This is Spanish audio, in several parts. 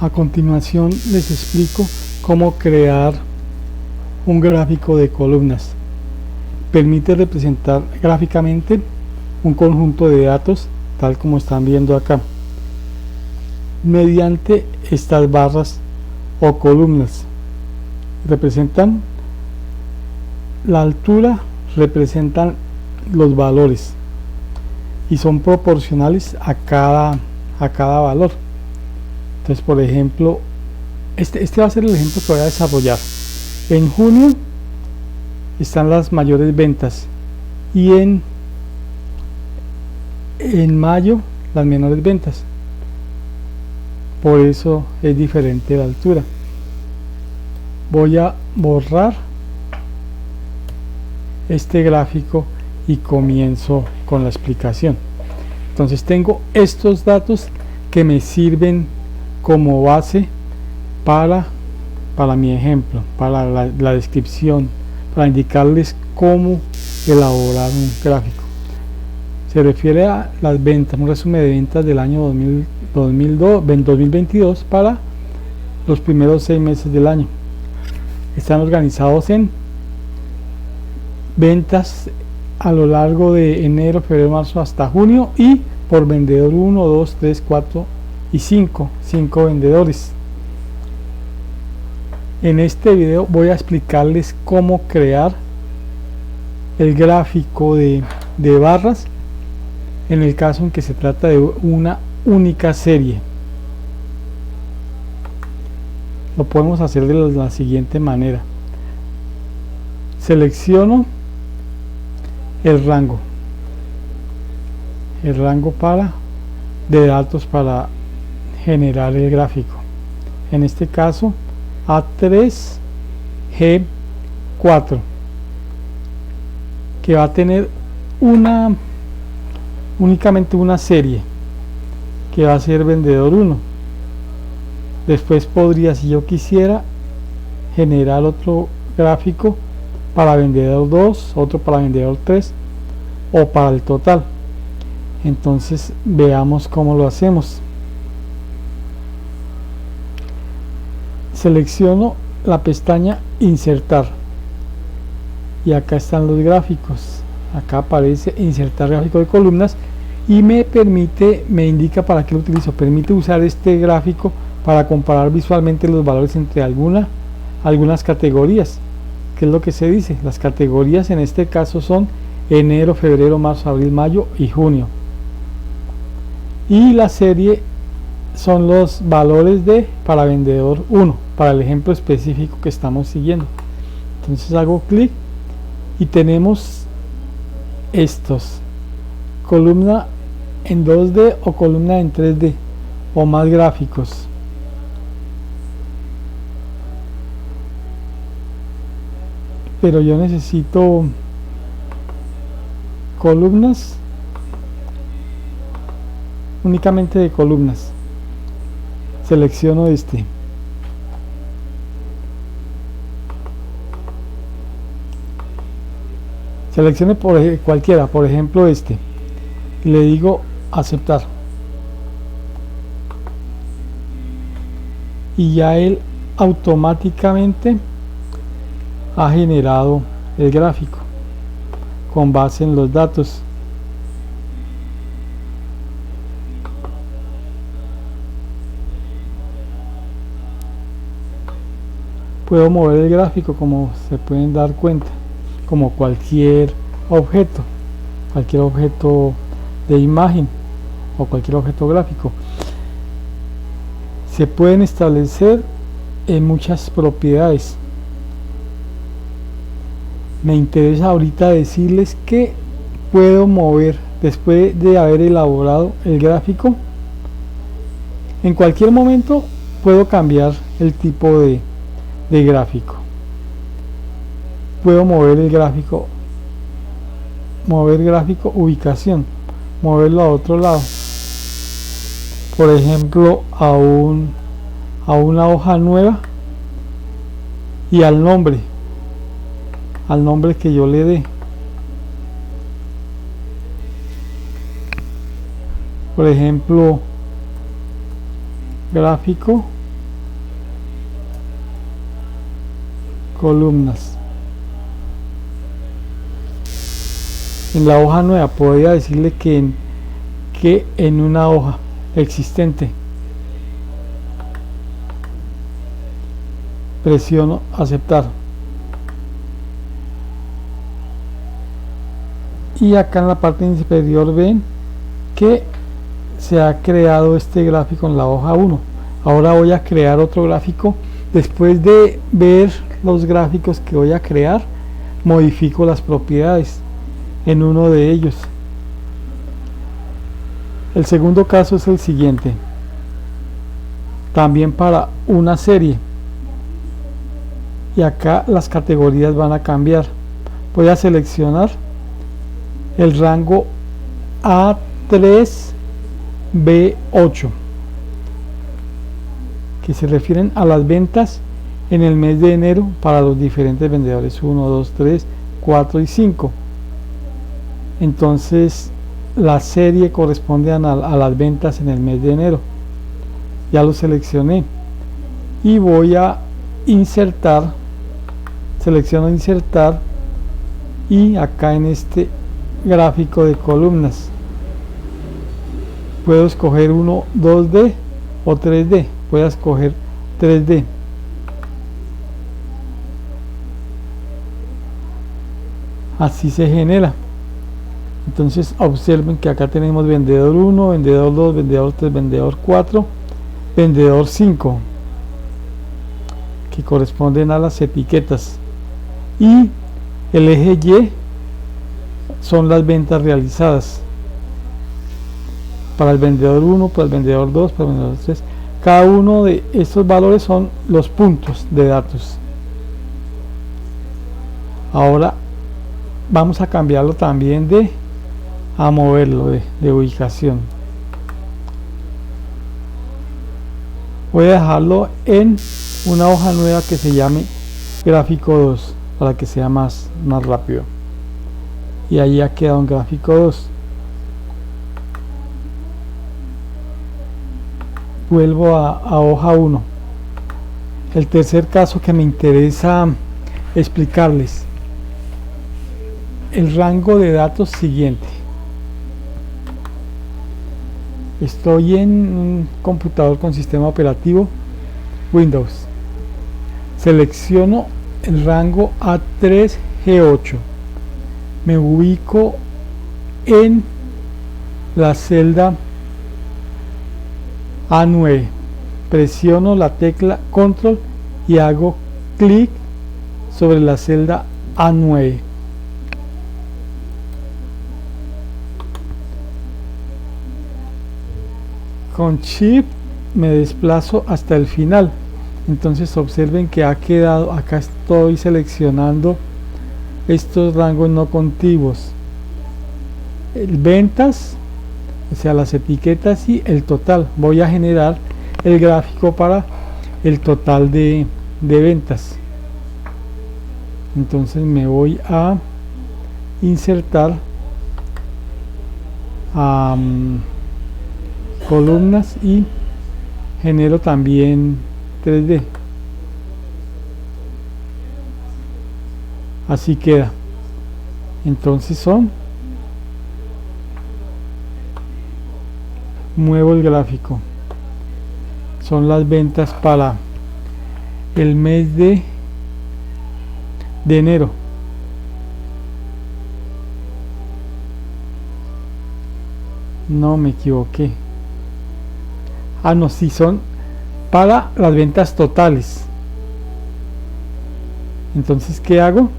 A continuación les explico cómo crear un gráfico de columnas. Permite representar gráficamente un conjunto de datos tal como están viendo acá mediante estas barras o columnas. Representan la altura, representan los valores y son proporcionales a cada valor. Entonces, por ejemplo, este va a ser el ejemplo que voy a desarrollar. En junio están las mayores ventas y en mayo las menores ventas. Por eso es diferente la altura. Voy a borrar este gráfico y comienzo con la explicación. Entonces tengo estos datos que me sirven como base para mi ejemplo, para la descripción, para indicarles cómo elaborar un gráfico. Se refiere a las ventas, un resumen de ventas del año 2022 para los primeros 6 meses del año. Están organizados en ventas a lo largo de enero, febrero, marzo hasta junio y por vendedor 1, 2, 3, 4 y 5 vendedores. En este video voy a explicarles cómo crear el gráfico de barras en el caso en que se trata de una única serie. Lo podemos hacer de la siguiente manera. Selecciono el rango de datos para generar el gráfico. En este caso A3 G4, que va a tener únicamente una serie que va a ser vendedor 1. Después podría, si yo quisiera, generar otro gráfico para vendedor 2, otro para vendedor 3 o para el total. Entonces veamos cómo lo hacemos. Selecciono la pestaña insertar y acá están los gráficos. Acá aparece insertar gráfico de columnas y me indica para qué lo utilizo. Permite usar este gráfico para comparar visualmente los valores entre algunas categorías. ¿Qué es lo que se dice? Las categorías en este caso son enero, febrero, marzo, abril, mayo y junio. Y la serie son los valores para vendedor 1, para el ejemplo específico que estamos siguiendo. Entonces hago clic y tenemos estos: columna en 2D o columna en 3D o más gráficos. Pero yo necesito columnas, únicamente de columnas. Selecciono este. Seleccione cualquiera, por ejemplo este, y le digo aceptar. Y ya él automáticamente ha generado el gráfico con base en los datos. Puedo mover el gráfico, como se pueden dar cuenta, como cualquier objeto de imagen o cualquier objeto gráfico. Se pueden establecer en muchas propiedades. Me interesa ahorita decirles que puedo mover, después de haber elaborado el gráfico, en cualquier momento puedo cambiar el tipo de gráfico. Puedo mover el gráfico, ubicación, moverlo a otro lado, por ejemplo a una hoja nueva y al nombre que yo le dé. Por ejemplo, gráfico columnas. En la hoja nueva podría decirle que en una hoja existente presiono aceptar, y acá en la parte inferior ven que se ha creado este gráfico en la hoja 1. Ahora voy a crear otro gráfico. Después de ver los gráficos que voy a crear, modifico las propiedades en uno de ellos. El segundo caso es el siguiente, también para una serie, y acá las categorías van a cambiar. Voy a seleccionar el rango A3 B8, que se refieren a las ventas en el mes de enero para los diferentes vendedores 1, 2, 3, 4 y 5. Entonces la serie corresponde a las ventas en el mes de enero. Ya lo seleccioné y voy a insertar. Selecciono insertar, y acá en este gráfico de columnas puedo escoger 1, 2D o 3D. Voy a escoger 3D. Así se genera. Entonces observen que acá tenemos vendedor 1, vendedor 2, vendedor 3, vendedor 4, vendedor 5, que corresponden a las etiquetas, y el eje Y son las ventas realizadas para el vendedor 1, para el vendedor 2, para el vendedor 3. Cada uno de estos valores son los puntos de datos. Ahora vamos a cambiarlo también a moverlo de ubicación. Voy a dejarlo en una hoja nueva que se llame gráfico 2 para que sea más rápido, y ahí ha quedado un gráfico 2. Vuelvo a hoja 1. El tercer caso que me interesa explicarles, el rango de datos siguiente. Estoy en un computador con sistema operativo Windows. Selecciono el rango A3G8. Me ubico en la celda A9. Presiono la tecla Control y hago clic sobre la celda A9. Con Shift me desplazo hasta el final. Entonces observen que ha quedado, acá estoy seleccionando estos rangos no contiguos, ventas, o sea las etiquetas, y el total. Voy a generar el gráfico para el total de ventas. Entonces me voy a insertar a columnas y genero también 3D. Así queda. Entonces muevo el gráfico. Son las ventas para el mes de enero. No, me equivoqué. No, sí, son para las ventas totales. Entonces, ¿qué hago?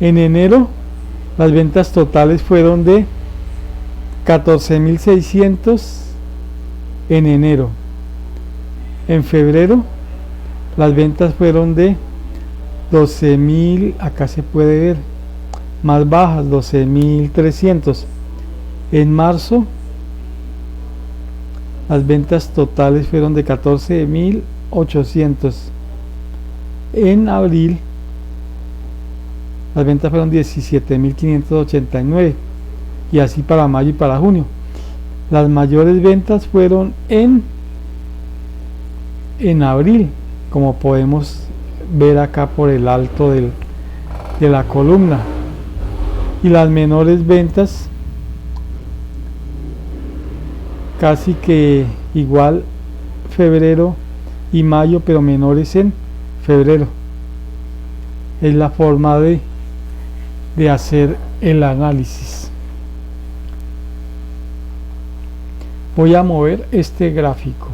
En enero las ventas totales fueron de 14.600 en enero. En febrero las ventas fueron de 12.000, acá se puede ver, más bajas, 12.300. En marzo las ventas totales fueron de 14.800. En abril las ventas fueron 17.589, y así para mayo y para junio. Las mayores ventas fueron en abril, como podemos ver acá por el alto de la columna, y las menores ventas casi que igual febrero y mayo, pero menores en febrero. Es la forma de hacer el análisis. Voy a mover este gráfico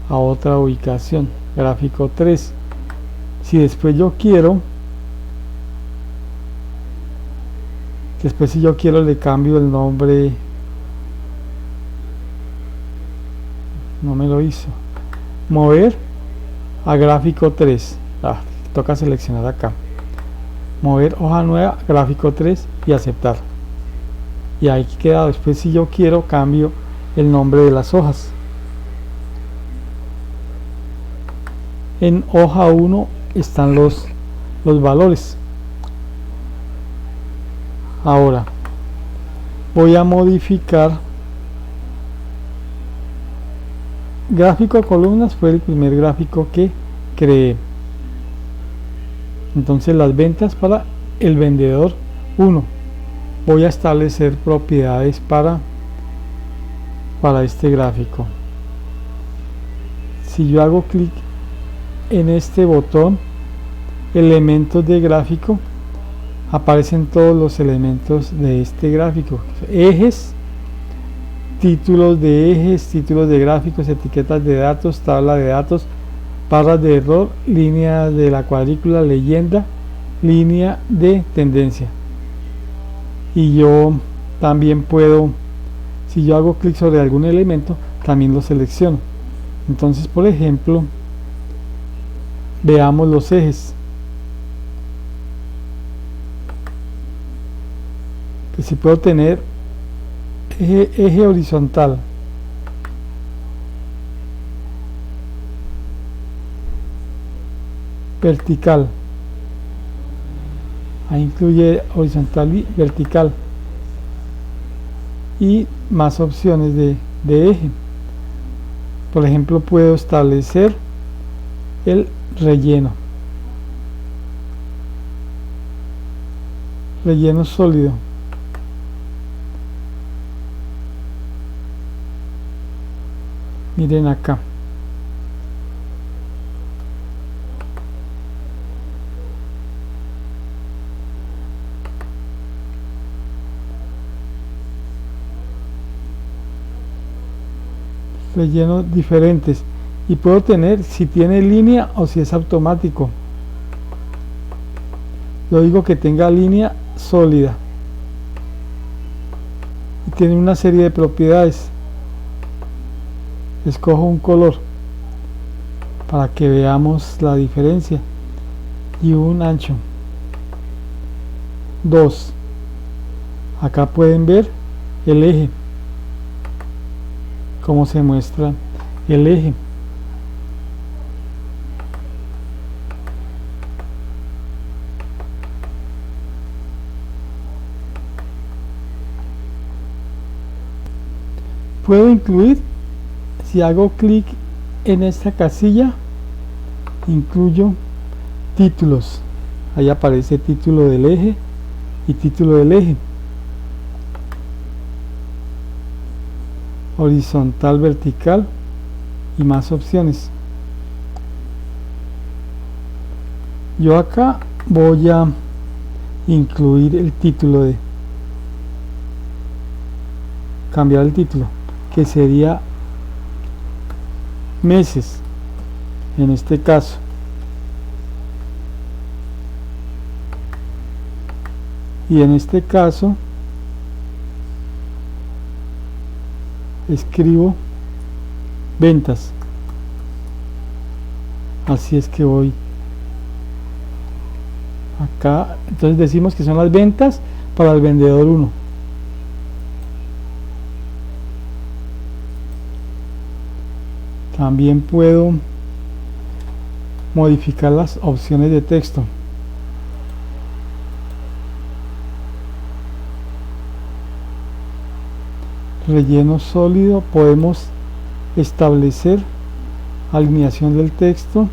a otra ubicación, gráfico 3. Si después yo quiero, si yo quiero le cambio el nombre. No me lo hizo. Mover a gráfico 3. Toca seleccionar acá. Mover hoja nueva, gráfico 3 y aceptar. Y ahí queda. Después, si yo quiero, cambio el nombre de las hojas. En hoja 1 están los valores. Ahora voy a modificar. Gráfico columnas fue el primer gráfico que creé. Entonces las ventas para el vendedor 1. Voy a establecer propiedades para este gráfico. Si yo hago clic en este botón, elementos de gráfico, aparecen todos los elementos de este gráfico: ejes, títulos de ejes, títulos de gráficos, etiquetas de datos, tabla de datos, barras de error, línea de la cuadrícula, leyenda, línea de tendencia. Y yo también puedo, si yo hago clic sobre algún elemento, también lo selecciono. Entonces, por ejemplo, veamos los ejes. Que si puedo tener eje horizontal, vertical, ahí incluye horizontal y vertical, y más opciones de eje. Por ejemplo, puedo establecer el relleno sólido, miren acá. Rellenos diferentes, y puedo tener si tiene línea o si es automático. Yo digo que tenga línea sólida y tiene una serie de propiedades. Escojo un color para que veamos la diferencia, y un ancho 2. Acá pueden ver el eje, cómo se muestra el eje. Puedo incluir, si hago clic en esta casilla, incluyo títulos. Ahí aparece título del eje y título del eje. Horizontal, vertical y más opciones. Yo acá voy a incluir el título de cambiar el título, que sería meses en este caso. Y en este caso escribo ventas. Así es que voy acá. Entonces decimos que son las ventas para el vendedor 1. También puedo modificar las opciones de texto. Relleno sólido, podemos establecer alineación del texto,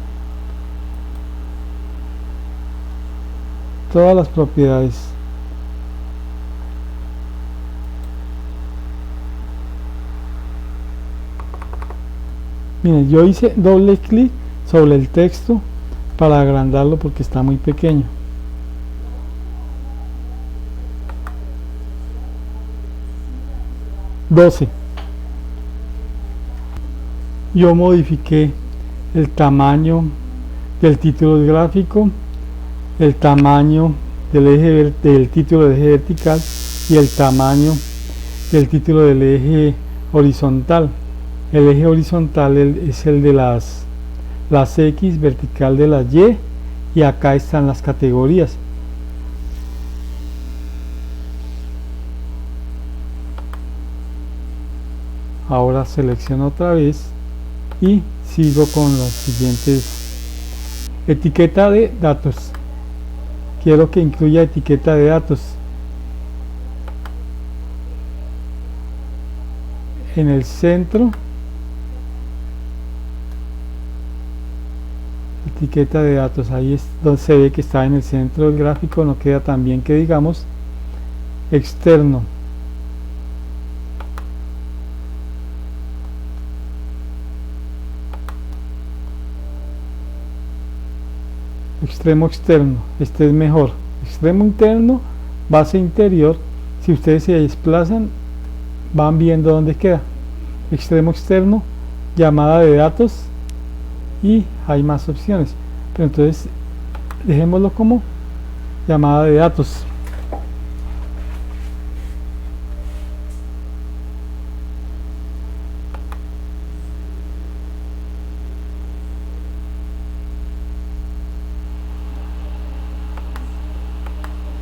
todas las propiedades. Miren, yo hice doble clic sobre el texto para agrandarlo porque está muy pequeño. Yo modifiqué el tamaño del título del gráfico, el tamaño del título del eje vertical y el tamaño del título del eje horizontal. El eje horizontal es el de las X, vertical de las Y, y acá están las categorías. Ahora selecciono otra vez y sigo con los siguientes. Etiqueta de datos. Quiero que incluya etiqueta de datos. En el centro, etiqueta de datos, ahí es donde se ve que está en el centro del gráfico, no queda tan bien que digamos. Externo, extremo externo, este es mejor. Extremo interno, base interior, si ustedes se desplazan van viendo dónde queda. Extremo externo, llamada de datos, y hay más opciones, pero entonces dejémoslo como llamada de datos.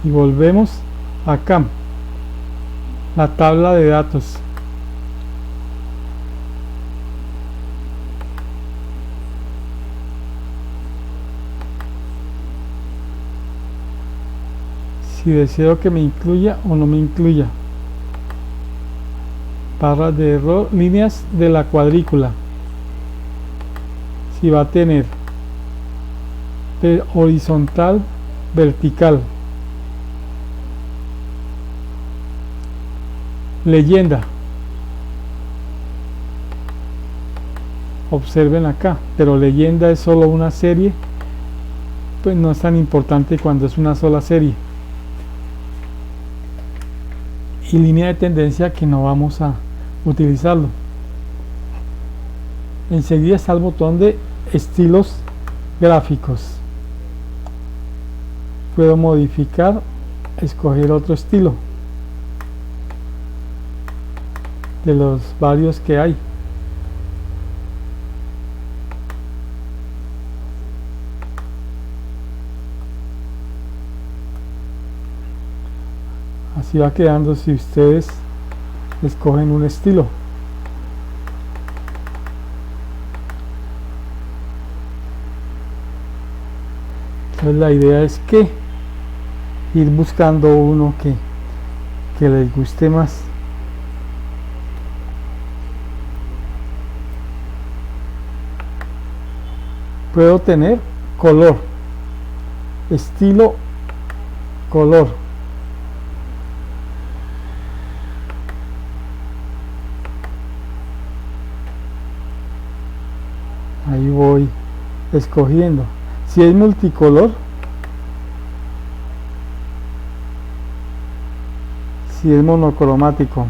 Y volvemos acá, la tabla de datos. Si deseo que me incluya o no me incluya. Barras de error, líneas de la cuadrícula. Si va a tener horizontal, vertical. Leyenda. Observen acá, pero leyenda es solo una serie, pues no es tan importante cuando es una sola serie. Y línea de tendencia, que no vamos a utilizarlo. Enseguida está el botón de estilos gráficos. Puedo modificar, escoger otro estilo de los varios que hay. Así va quedando si ustedes escogen un estilo. Entonces la idea es que ir buscando uno que les guste más. Puedo tener color, estilo, color. Ahí voy escogiendo. Si es multicolor, si es monocromático.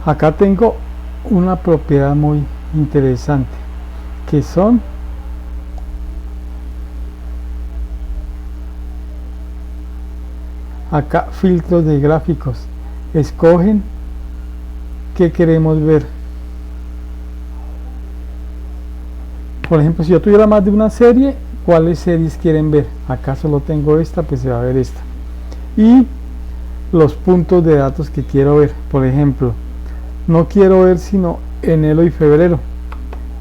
Acá tengo una propiedad muy interesante, que son acá filtros de gráficos. Escogen qué queremos ver. Por ejemplo, si yo tuviera más de una serie, ¿cuáles series quieren ver? Acá solo tengo esta, pues se va a ver esta. Y los puntos de datos que quiero ver. Por ejemplo, no quiero ver sino enero y febrero,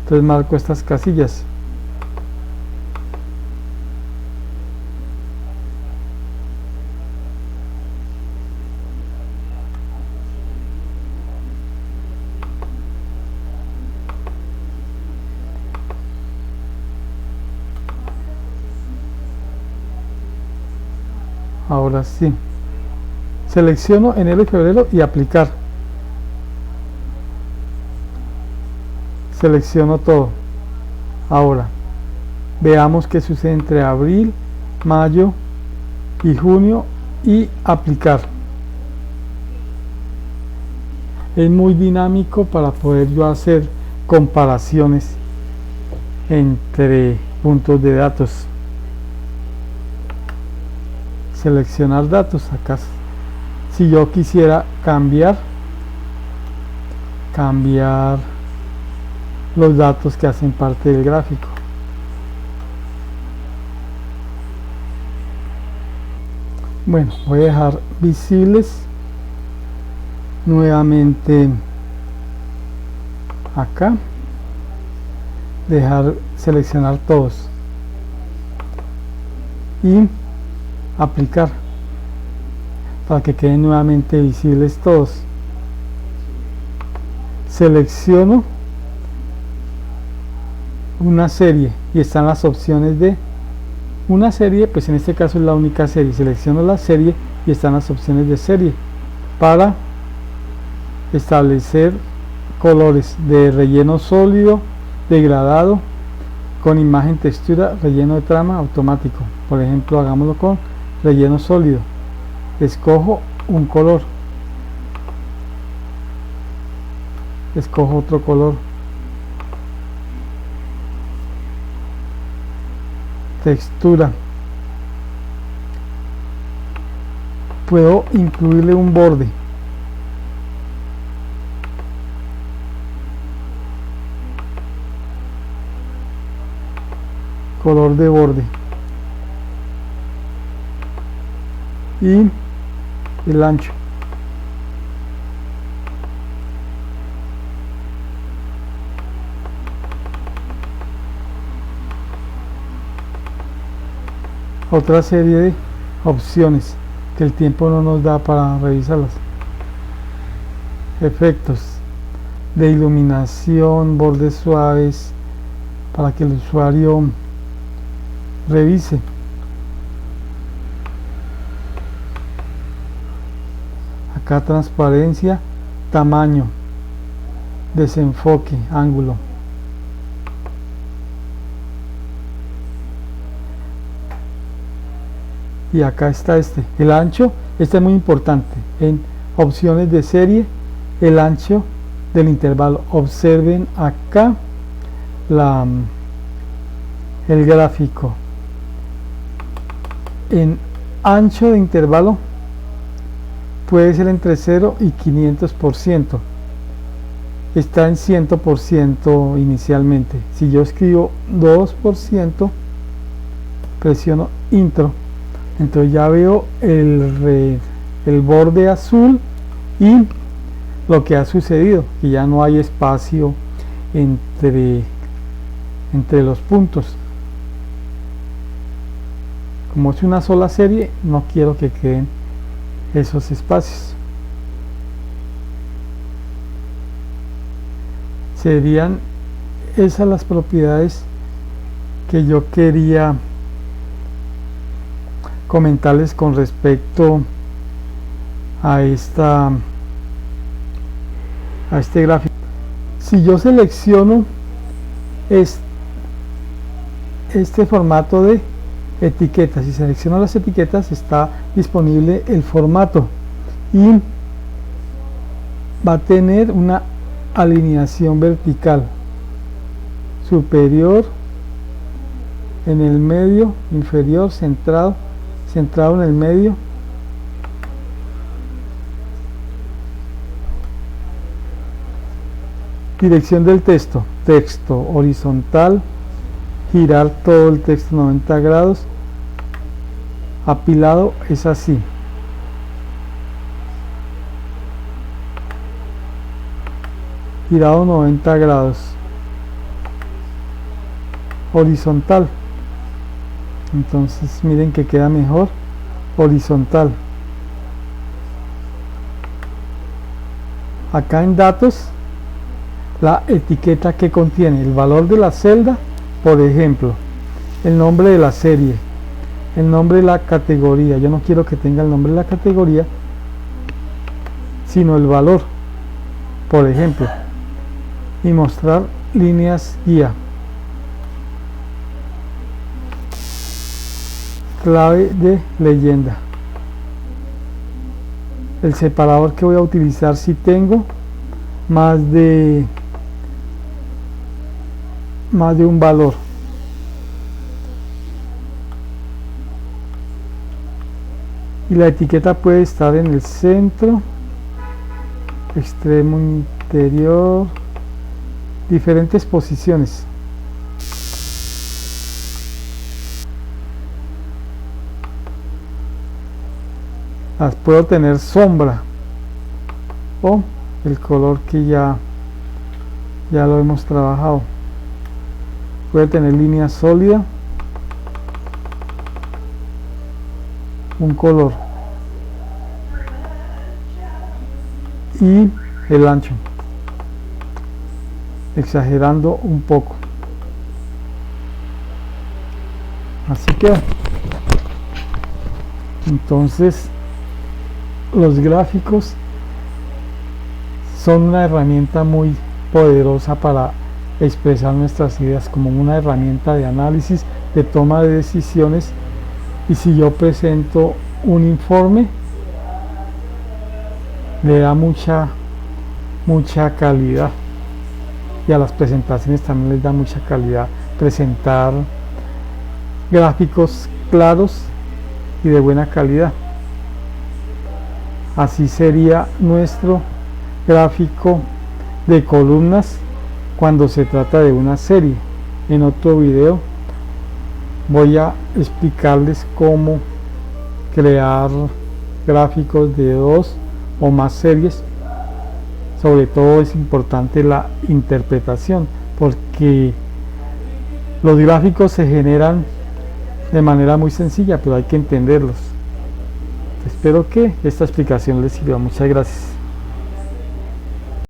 entonces marco estas casillas. Ahora sí, selecciono enero y febrero y aplicar. Selecciono todo. Ahora veamos qué sucede entre abril, mayo y junio y aplicar. Es muy dinámico para poder yo hacer comparaciones entre puntos de datos. Seleccionar datos acá. Si yo quisiera cambiar los datos que hacen parte del gráfico, bueno, voy a dejar visibles nuevamente acá, seleccionar todos y aplicar para que queden nuevamente visibles todos. Selecciono una serie y están las opciones de una serie, pues en este caso es la única serie. Selecciono la serie y están las opciones de serie para establecer colores de relleno sólido, degradado, con imagen, textura, relleno de trama automático. Por ejemplo, hagámoslo con relleno sólido. Escojo un color, escojo otro color, textura, puedo incluirle un borde, color de borde, y el ancho. Otra serie de opciones que el tiempo no nos da para revisarlas. Efectos de iluminación, bordes suaves, para que el usuario revise. Acá transparencia, tamaño, desenfoque, ángulo. Y acá está el ancho. Este es muy importante. En opciones de serie, el ancho del intervalo. Observen acá el gráfico. En ancho de intervalo puede ser entre 0 y 500%. Está en 100% inicialmente. Si yo escribo 2%, presiono intro, entonces ya veo el borde azul y lo que ha sucedido, que ya no hay espacio entre los puntos. Como es una sola serie, no quiero que queden esos espacios. Serían esas las propiedades que yo quería comentarles con respecto a este gráfico. Si yo selecciono este formato de etiquetas y selecciono las etiquetas, está disponible el formato y va a tener una alineación vertical, superior, en el medio, inferior, centrado en el medio, dirección del texto horizontal, girar todo el texto 90 grados, apilado es así, girado 90 grados, horizontal. Entonces miren que queda mejor horizontal. Acá en datos, la etiqueta que contiene el valor de la celda, por ejemplo, el nombre de la serie, el nombre de la categoría. Yo no quiero que tenga el nombre de la categoría, sino el valor, por ejemplo, y mostrar líneas guía. Clave de leyenda. El separador que voy a utilizar si tengo más de un valor. Y la etiqueta puede estar en el centro, extremo interior, diferentes posiciones. Las puedo tener sombra o el color que ya lo hemos trabajado. Puede tener línea sólida, un color y el ancho, exagerando un poco. Así que entonces los gráficos son una herramienta muy poderosa para expresar nuestras ideas, como una herramienta de análisis, de toma de decisiones. Y si yo presento un informe, le da mucha calidad, y a las presentaciones también les da mucha calidad presentar gráficos claros y de buena calidad. Así sería nuestro gráfico de columnas cuando se trata de una serie. En otro video voy a explicarles cómo crear gráficos de 2 o más series. Sobre todo es importante la interpretación, porque los gráficos se generan de manera muy sencilla, pero hay que entenderlos. Espero que esta explicación les sirva. Muchas gracias.